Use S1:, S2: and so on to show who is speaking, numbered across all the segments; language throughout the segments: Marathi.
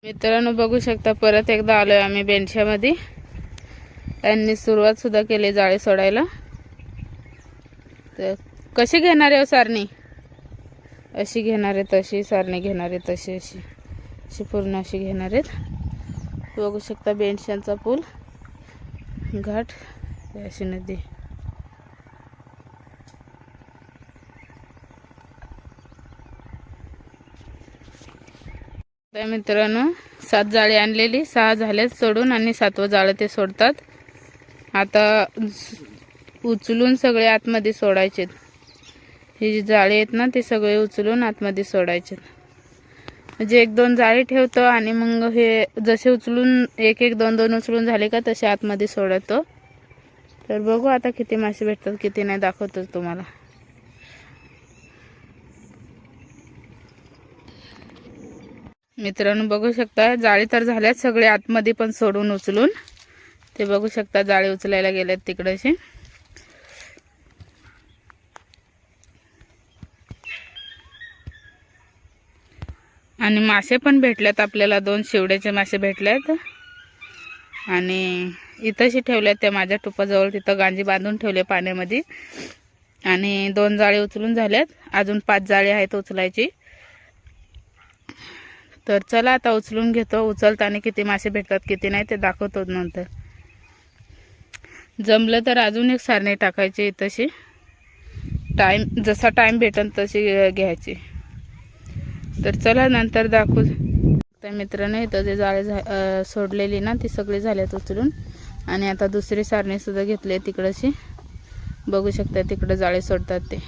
S1: मित्रांनो बघू शकता परत एकदा आलोय आम्ही बेंच्यामध्ये। त्यांनी सुरुवात सुद्धा केली जाळे सोडायला। तर कशी घेणार आहे सारणी? अशी घेणार आहे तशी सारणी घेणार आहे तशी अशी पूर्ण अशी घेणार आहेत। बघू शकता बेंच्याचा पूल घाट अशी नदी। तर मित्रांनो 7 जाळे आणलेली 6 झालेत सोडून आणि 7वं जाळं ते सोडतात। आता उचलून सगळे आतमध्ये सोडायचे। हे जे जाळे आहेत ना ते सगळे उचलून आतमध्ये सोडायचे। म्हणजे 1-2 जाळे ठेवतो आणि मग हे जसे उचलून 1-1 2-2 उचलून झाले का तसे आतमध्ये सोडतो। तर बघू आता किती मासे भेटतात किती नाही दाखवतो तुम्हाला। मित्रांनो बघू शकता जाळी तर झाल्यात सगळे आतमध्ये पण सोडून उचलून। ते बघू शकता जाळे उचलायला गेलेत तिकडेशी। आणि मासे पण भेटल्यात आपल्याला 2 शिवड्याचे मासे भेटल्यात। आणि इथंशी ठेवल्यात त्या माझ्या टोपाजवळ तिथं गांजी बांधून ठेवले पाण्यामध्ये। आणि 2 जाळे उचलून झाल्यात अजून 5 जाळे आहेत उचलायची। तर चला आता उचलून घेतो। उचलताना किती मासे भेटतात किती नाही ते दाखवतो नंतर। जमलं तर अजून एक सारणी टाकायची तशी जसा टाइम भेटेल तशी घ्यायची। तर चला नंतर दाखवू। तर मित्रांनो इथं जे जाळे सोडलेली ना ती सगळी झाल्यात उचलून। आणि आता दुसरी सारणी सुद्धा घेतली तिकडशी। बघू शकता तिकडे जाळे सोडतात ते।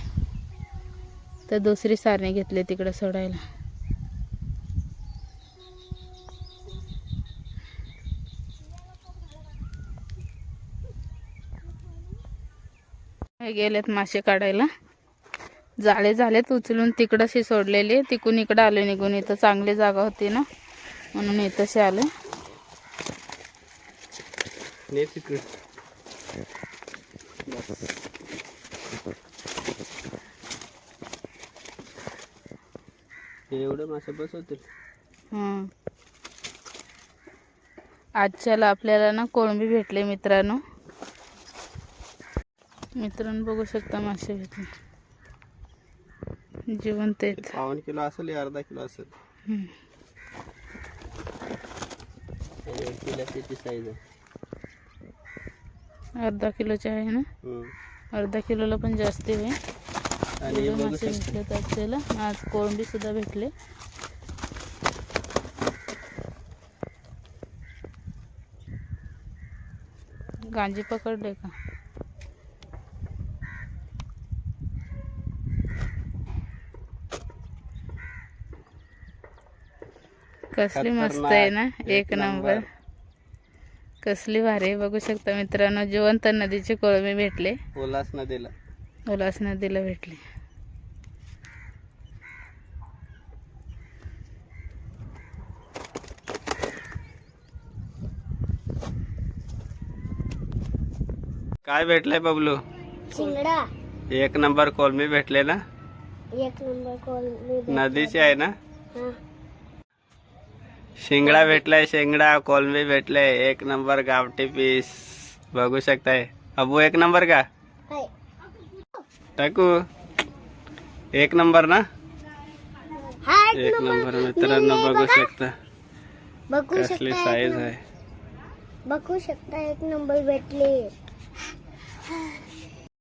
S1: तर दुसरी सारणी घेतली तिकडे सोडायला। गेलेत मासे काढायला। जाळे झालेत उचलून तिकडशी सोडलेले। तिकून इकडे आले निघून। इथं चांगली जागा होती ना म्हणून इथंशी आले।
S2: एवढे मासे बसवतील।
S1: आजच्याला आपल्याला ना कोळंबी भेटले मित्रांनो। मित्रांनो बघू शकता मासे भेटले जिवंत आहेत।
S2: 1.5 किलो असेल या 1/2 किलो असेल। किती साईज आहे?
S1: 1/2 किलोचे आहे ना। 1/2 किलोला पण जास्त आहे। आणि मासे भेटले तर आपल्याला आज कोळंबी सुद्धा भेटले। गांजी पकडले का? कसली मस्त आहे ना एक नंबर। कसली भारी बघू शकता मित्रांनो जिवंत नदीचे कोळंबी भेटले।
S2: उल्हास नदीला
S1: भेटले।
S2: काय भेटले बबलू?
S3: शिंगडा।
S2: 1 नंबर कोळंबी भेटले ना?
S3: 1 नंबर कोळंबी
S2: नदीची आहे ना?
S3: हां।
S2: शिंगडा भेटलाय शेंगडा कोळंबी भेटले 1 नंबर गावठी पीस बघू शकताय। अबू 1 नंबर का?
S3: हाय।
S2: टाकू 1 नंबर ना?
S3: हां
S2: 1 नंबर मित्रांनो बघू शकता।
S3: बघू
S2: कसली
S3: शकता
S2: साईज आहे।
S3: बघू शकता 1 नंबर भेटले।